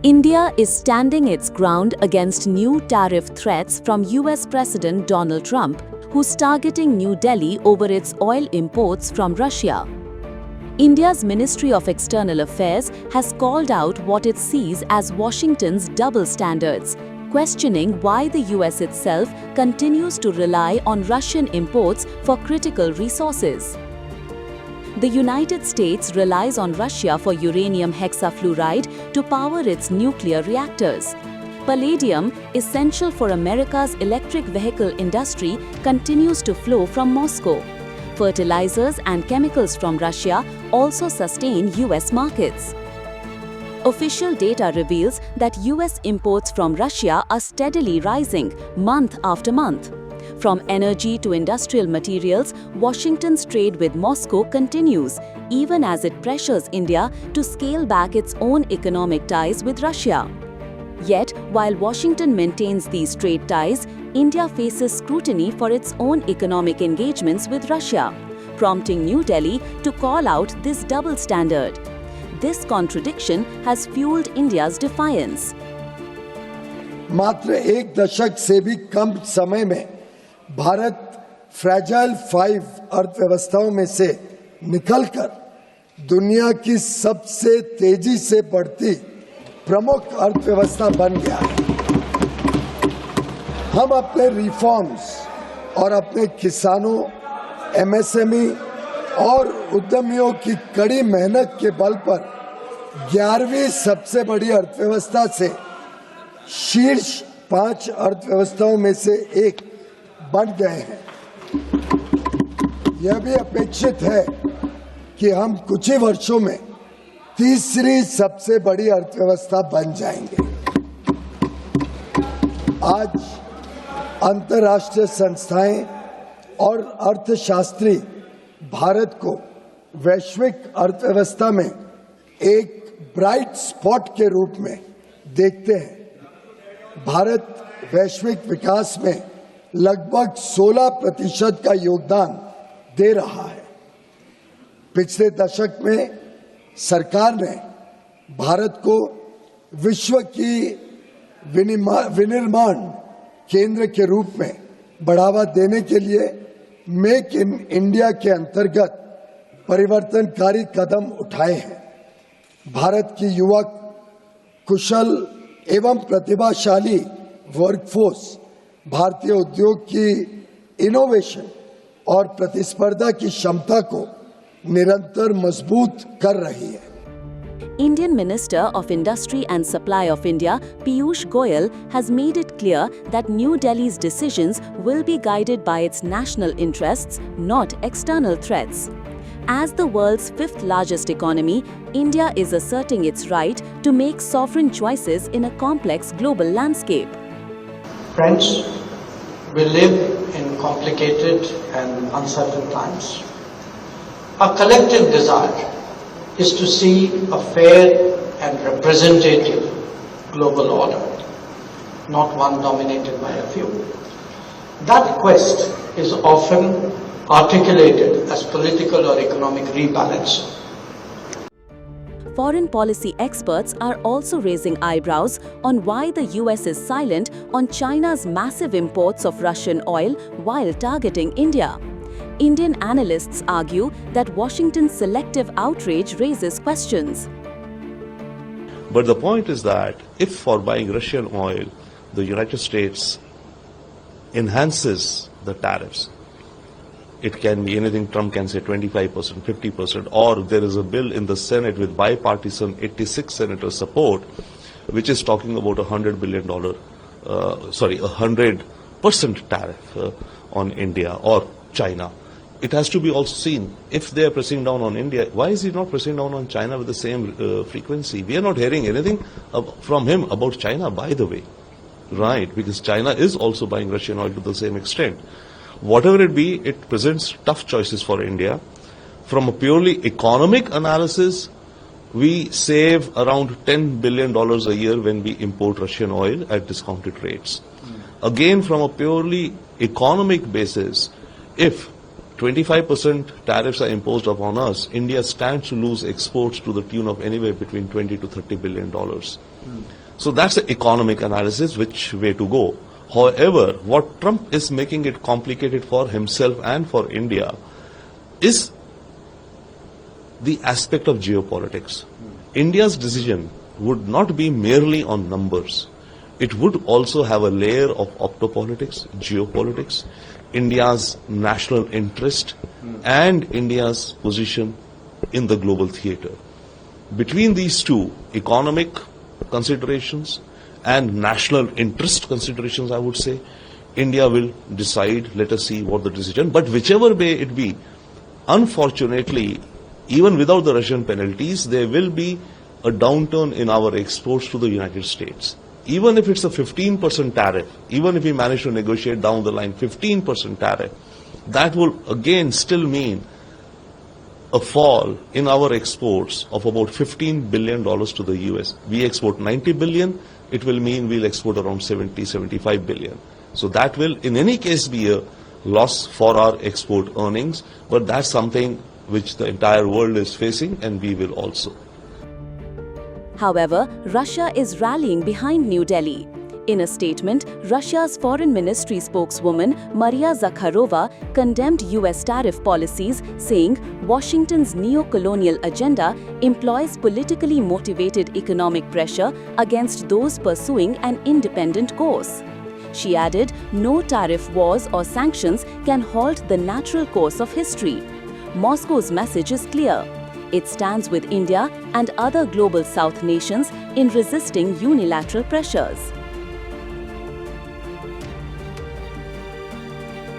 India is standing its ground against new tariff threats from US President Donald Trump, who's targeting New Delhi over its oil imports from Russia. India's Ministry of External Affairs has called out what it sees as Washington's double standards, questioning why the US itself continues to rely on Russian imports for critical resources. The United States relies on Russia for uranium hexafluoride to power its nuclear reactors. Palladium, essential for America's electric vehicle industry, continues to flow from Moscow. Fertilizers and chemicals from Russia also sustain US markets. Official data reveals that US imports from Russia are steadily rising month after month. From energy to industrial materials, Washington's trade with Moscow continues, even as it pressures India to scale back its own economic ties with Russia. Yet, while Washington maintains these trade ties, India faces scrutiny for its own economic engagements with Russia, prompting New Delhi to call out this double standard. This contradiction has fueled India's defiance. मात्र एक दशक से भी कम समय में Bharat fragile 5 अर्थव्यवस्थाओं में से निकलकर दुनिया की सबसे तेजी से बढ़ती प्रमुख अर्थव्यवस्था बन गया है। हम अपने रिफॉर्म्स और अपने किसानों, एमएसएमई और उद्यमियों की कड़ी मेहनत के बल पर 11वीं सबसे बड़ी अर्थव्यवस्था से शीर्ष 5 अर्थव्यवस्थाओं में से एक बन गए हैं। यह भी अपेक्षित है कि हम कुछ ही वर्षों में तीसरी सबसे बड़ी अर्थव्यवस्था बन जाएंगे। आज अंतर्राष्ट्रीय संस्थाएं और अर्थशास्त्री भारत को वैश्विक अर्थव्यवस्था में एक ब्राइट स्पॉट के रूप में देखते हैं। भारत वैश्विक विकास में लगभग 16% का योगदान दे रहा है। पिछले दशक में सरकार ने भारत को विश्व की विनिर्माण केंद्र के रूप में बढ़ावा देने के लिए मेक इन इंडिया के अंतर्गत परिवर्तनकारी कदम उठाए हैं। भारत की युवा, कुशल एवं प्रतिभाशाली वर्कफोर्स भारतीय उद्योग की इनोवेशन और प्रतिस्पर्धा की क्षमता को निरंतर मजबूत कर रही है। Indian Minister of Industry and Supply of India, Piyush Goyal, has made it clear that New Delhi's decisions will be guided by its national interests, not external threats. As the world's 5th largest economy, India is asserting its right to make sovereign choices in a complex global landscape. Friends, we live in complicated and uncertain times. Our collective desire is to see a fair and representative global order, not one dominated by a few. That quest is often articulated as political or economic rebalancing. Foreign policy experts are also raising eyebrows on why the US is silent on China's massive imports of Russian oil while targeting India. Indian analysts argue that Washington's selective outrage raises questions. But the point is that if for buying Russian oil, the United States enhances the tariffs, it can be anything. Trump can say 25%, 50%, or there is a bill in the Senate with bipartisan 86 senators support, which is talking about $100 billion, 100% tariff on India or China. It has to be also seen, if they are pressing down on India, why is he not pressing down on China with the same frequency? We are not hearing anything from him about China, by the way, right? Because China is also buying Russian oil to the same extent. Whatever it be, it presents tough choices for India. From a purely economic analysis, we save around $10 billion a year when we import Russian oil at discounted rates. Again, from a purely economic basis, if 25% tariffs are imposed upon us, India stands to lose exports to the tune of anywhere between 20 to 30 billion dollars. So that's the economic analysis, which way to go. However, what Trump is making it complicated for himself and for India is the aspect of geopolitics. India's decision would not be merely on numbers. It would also have a layer of optopolitics, geopolitics, India's national interest, and India's position in the global theater. Between these two, economic considerations and national interest considerations, I would say, India will decide. Let us see what the decision. But whichever way it be, unfortunately, even without the Russian penalties, there will be a downturn in our exports to the United States. Even if it's a 15% tariff, even if we manage to negotiate down the line 15% tariff, that will again still mean a fall in our exports of about $15 billion to the US. We export 90 billion, it will mean we'll export around 75 billion. So that will in any case be a loss for our export earnings, but that's something which the entire world is facing, and we will also. However, Russia is rallying behind New Delhi. In a statement, Russia's Foreign Ministry spokeswoman Maria Zakharova condemned US tariff policies, saying Washington's neo-colonial agenda employs politically motivated economic pressure against those pursuing an independent course. She added, no tariff wars or sanctions can halt the natural course of history. Moscow's message is clear. It stands with India and other global South nations in resisting unilateral pressures.